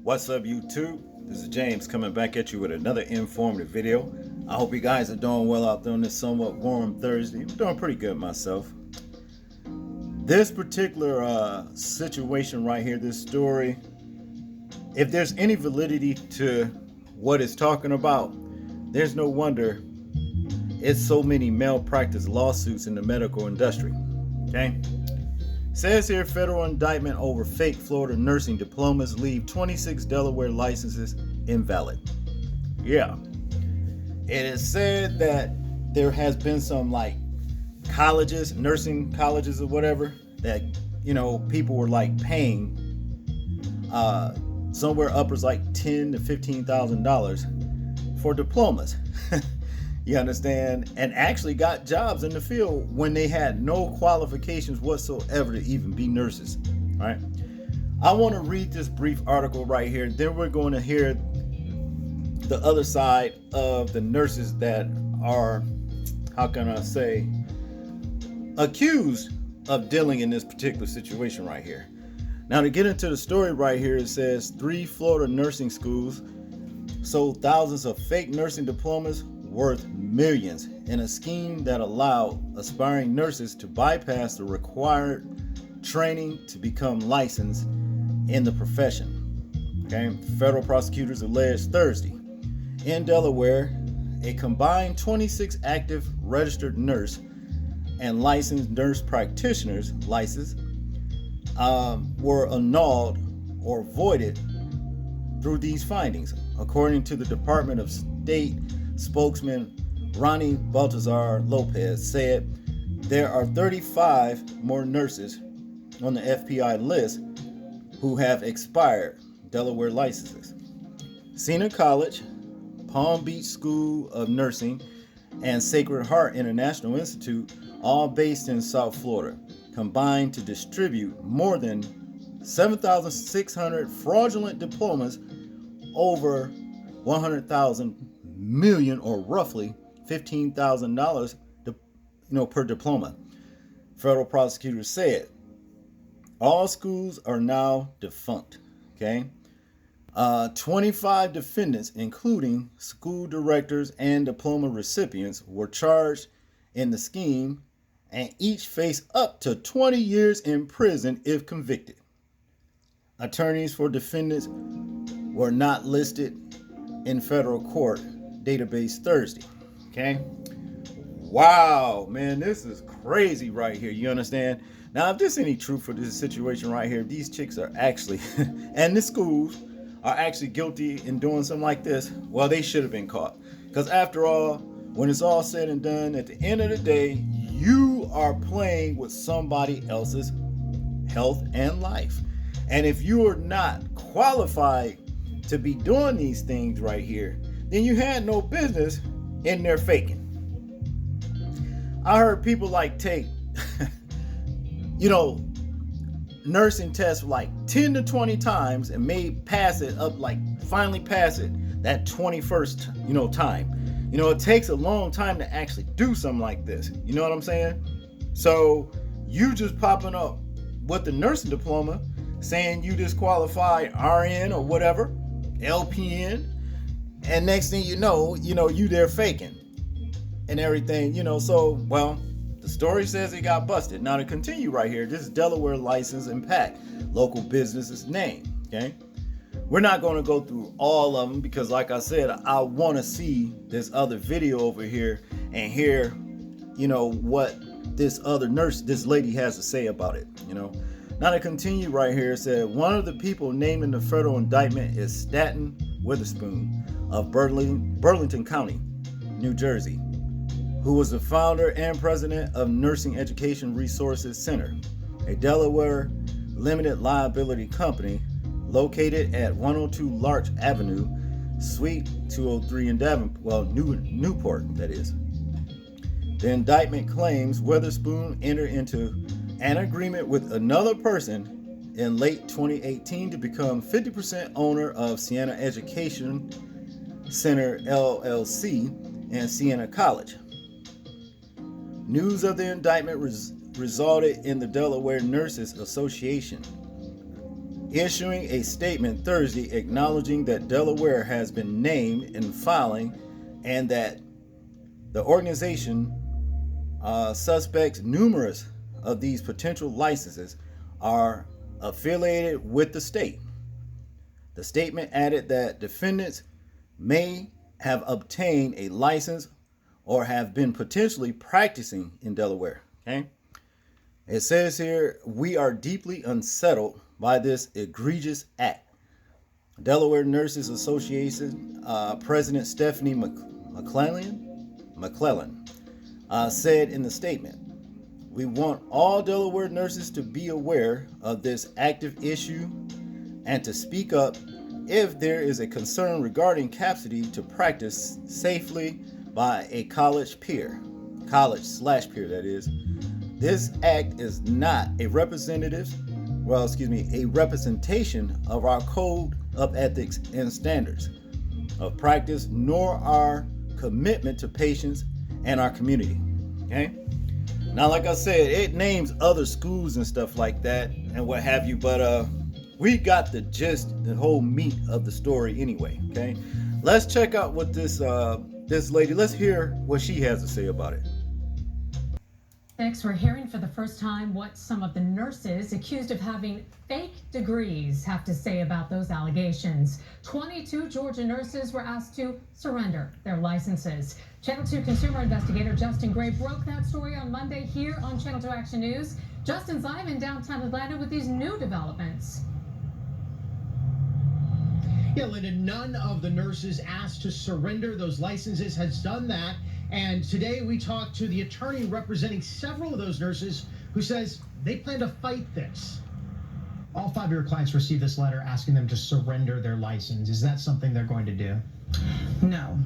What's up, YouTube? This is James coming back at you with another informative video. I hope you guys are doing well out there on this somewhat warm Thursday. I'm doing pretty good myself. This particular situation right here, this story, if there's any validity to what it's talking about, there's no wonder it's so many malpractice lawsuits in the medical industry. Okay? Says here, federal indictment over fake Florida nursing diplomas leave 26 Delaware licenses invalid. Yeah. It is said that there has been some colleges, nursing colleges or whatever, that, people were paying somewhere upwards $10,000 to $15,000 for diplomas. You understand? And actually got jobs in the field when they had no qualifications whatsoever to even be nurses. All right. I want to read this brief article right here. Then we're going to hear the other side of the nurses that are, how can I say, accused of dealing in this particular situation right here. Now, to get into the story right here, it says 3 Florida nursing schools sold thousands of fake nursing diplomas worth millions in a scheme that allowed aspiring nurses to bypass the required training to become licensed in the profession. Okay, federal prosecutors alleged Thursday in Delaware a combined 26 active registered nurse and licensed nurse practitioners licenses were annulled or voided through these findings, according to the Department of State spokesman Ronnie Baltazar Lopez said. There are 35 more nurses on the FPI list who have expired Delaware licenses. Siena College, Palm Beach School of Nursing, and Sacred Heart International Institute, all based in South Florida, combined to distribute more than 7,600 fraudulent diplomas, over 100,000 million, or roughly $15,000 per diploma. Federal prosecutors said all schools are now defunct. Okay, 25 defendants, including school directors and diploma recipients, were charged in the scheme, and each face up to 20 years in prison if convicted. Attorneys for defendants were not listed in federal court database Thursday. Okay. Wow, man, this is crazy right here. You understand? Now, if there's any truth for this situation right here, these chicks are actually, and the schools are actually guilty in doing something like this, well, they should have been caught. Because after all, when it's all said and done, at the end of the day, you are playing with somebody else's health and life. And if you are not qualified to be doing these things right here, then you had no business in there faking. I heard people take, nursing tests 10 to 20 times and pass it up, finally pass it that 21st, time. It takes a long time to actually do something like this. You know what I'm saying? So you just popping up with the nursing diploma saying you disqualified RN or whatever, LPN, and next thing you know, you there faking and everything, so, well, the story says it got busted. Now, to continue right here, this is Delaware license impact local businesses name. Okay, we're not going to go through all of them because, like I said, I want to see this other video over here and hear, what this other nurse, this lady, has to say about it. Now, to continue right here, it said one of the people named in the federal indictment is Staten Witherspoon of Burlington County, New Jersey, who was the founder and president of Nursing Education Resources Center, a Delaware limited liability company located at 102 Larch Avenue, Suite 203 in Newport, that is. The indictment claims Witherspoon entered into an agreement with another person in late 2018 to become 50% owner of Siena Education Center LLC and Siena College. News of the indictment resulted in the Delaware Nurses Association issuing a statement Thursday acknowledging that Delaware has been named in filing and that the organization suspects numerous of these potential licenses are affiliated with the state. The statement added that defendants may have obtained a license or have been potentially practicing in Delaware. Okay? It says here, we are deeply unsettled by this egregious act. Delaware Nurses Association President Stephanie McClellan said in the statement, we want all Delaware nurses to be aware of this active issue and to speak up if there is a concern regarding capacity to practice safely by a college/peer that is. This act is not a representation of our code of ethics and standards of practice, nor our commitment to patients and our community. Okay? Now, like I said, it names other schools and stuff like that and what have you, but we got the gist, the whole meat of the story anyway. Okay? Let's check out what this lady, let's hear what she has to say about it. Next, we're hearing for the first time what some of the nurses accused of having fake degrees have to say about those allegations. 22 Georgia nurses were asked to surrender their licenses. Channel 2 consumer investigator Justin Gray broke that story on Monday here on Channel 2 Action News. Justin's live in downtown Atlanta with these new developments. Yeah, Linda, none of the nurses asked to surrender those licenses has done that. And today we talked to the attorney representing several of those nurses who says they plan to fight this. All 5 of your clients received this letter asking them to surrender their license. Is that something they're going to do? No.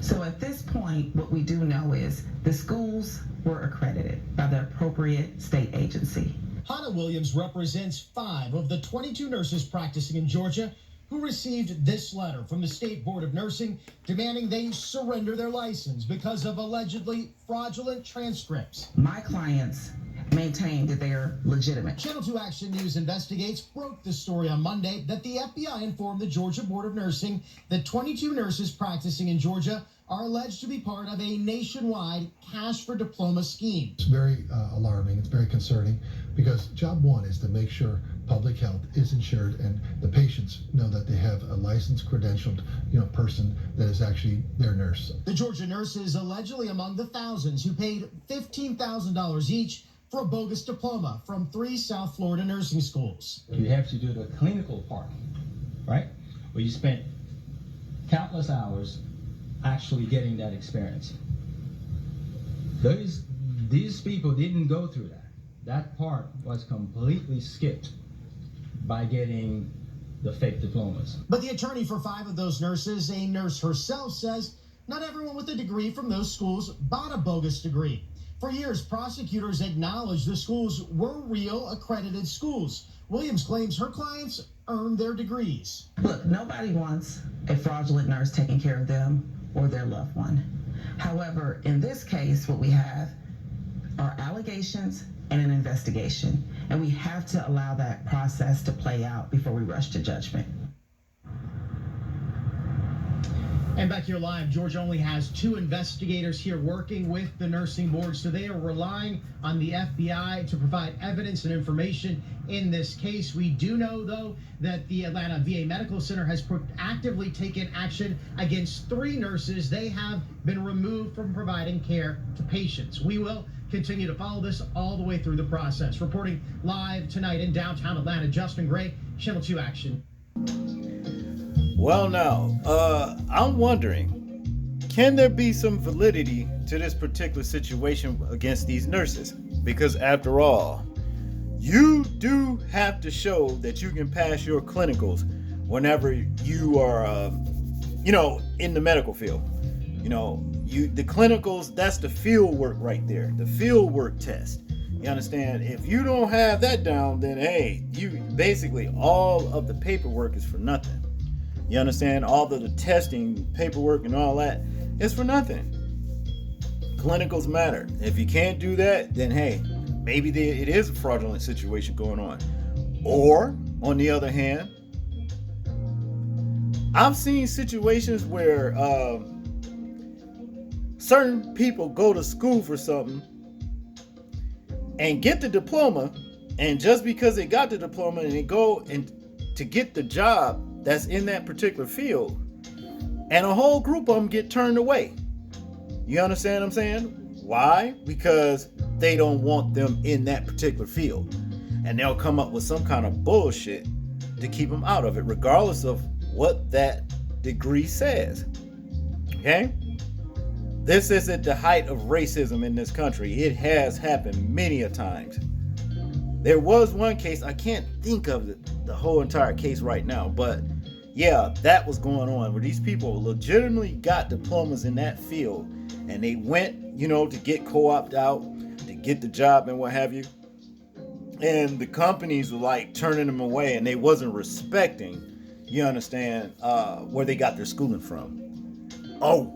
So at this point, what we do know is the schools were accredited by the appropriate state agency. Hannah Williams represents 5 of the 22 nurses practicing in Georgia who received this letter from the State Board of Nursing demanding they surrender their license because of allegedly fraudulent transcripts. My clients maintain that they are legitimate. Channel 2 Action News Investigates broke the story on Monday that the FBI informed the Georgia Board of Nursing that 22 nurses practicing in Georgia are alleged to be part of a nationwide cash for diploma scheme. It's very alarming. It's very concerning because job one is to make sure public health is insured and the patients know that they have a licensed, credentialed, person that is actually their nurse. The Georgia nurses allegedly among the thousands who paid $15,000 each for a bogus diploma from 3 South Florida nursing schools. You have to do the clinical part, right? Where you spent countless hours actually getting that experience. These people didn't go through that. That part was completely skipped by getting the fake diplomas. But the attorney for 5 of those nurses, a nurse herself, says not everyone with a degree from those schools bought a bogus degree. For years, prosecutors acknowledged the schools were real accredited schools. Williams claims her clients earned their degrees. Look, nobody wants a fraudulent nurse taking care of them or their loved one. However, in this case, what we have are allegations and an investigation, and we have to allow that process to play out before we rush to judgment. And back here live, Georgia only has 2 investigators here working with the nursing board, so they are relying on the FBI to provide evidence and information in this case. We do know, though, that the Atlanta VA Medical Center has actively taken action against 3 nurses. They have been removed from providing care to patients. We will continue to follow this all the way through the process. Reporting live tonight in downtown Atlanta, Justin Gray, Channel 2 Action. Well, now, I'm wondering, can there be some validity to this particular situation against these nurses? Because after all, you do have to show that you can pass your clinicals whenever you are, in the medical field. The clinicals, that's the field work right there, the field work test. You understand? If you don't have that down, then hey, you basically all of the paperwork is for nothing. You understand? All of the testing, paperwork, and all that is for nothing. Clinicals matter. If you can't do that, then hey, maybe it is a fraudulent situation going on. Or on the other hand, I've seen situations where certain people go to school for something and get the diploma, and just because they got the diploma and they go and to get the job that's in that particular field, and a whole group of them get turned away. You understand what I'm saying? Why? Because they don't want them in that particular field, and they'll come up with some kind of bullshit to keep them out of it, regardless of what that degree says. Okay? This is at the height of racism in this country. It has happened many a times. There was one case, I can't think of the whole entire case right now, but yeah, that was going on where these people legitimately got diplomas in that field, and they went, to get co-opted out, to get the job and what have you. And the companies were like turning them away, and they wasn't respecting, you understand, where they got their schooling from. Oh,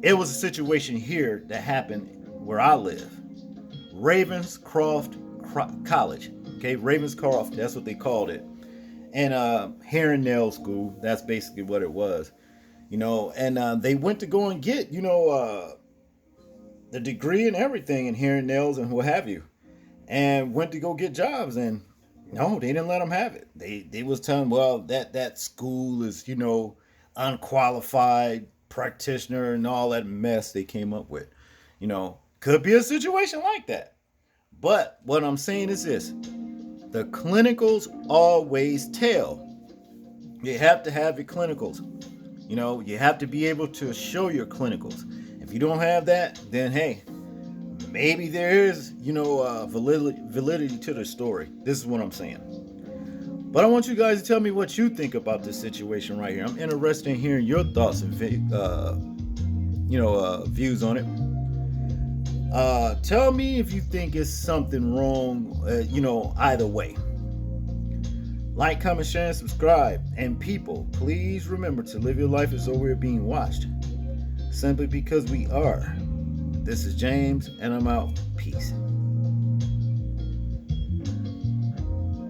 it was a situation here that happened where I live. Ravenscroft College. Okay, Ravenscroft, that's what they called it. And hair and nail school, that's basically what it was. And they went to go and get, the degree and everything in hair and nails and what have you. And went to go get jobs, and no, they didn't let them have it. They was telling, well, that school is, unqualified practitioner and all that mess they came up with. Could be a situation like that. But what I'm saying is this: the clinicals always tell. You have to have your clinicals. You have to be able to show your clinicals. If you don't have that, then hey, maybe there is, validity to the story. This is what I'm saying. But I want you guys to tell me what you think about this situation right here. I'm interested in hearing your thoughts and views on it. Tell me if you think it's something wrong, either way. Like, comment, share, and subscribe. And people, please remember to live your life as though we're being watched. Simply because we are. This is James, and I'm out. Peace.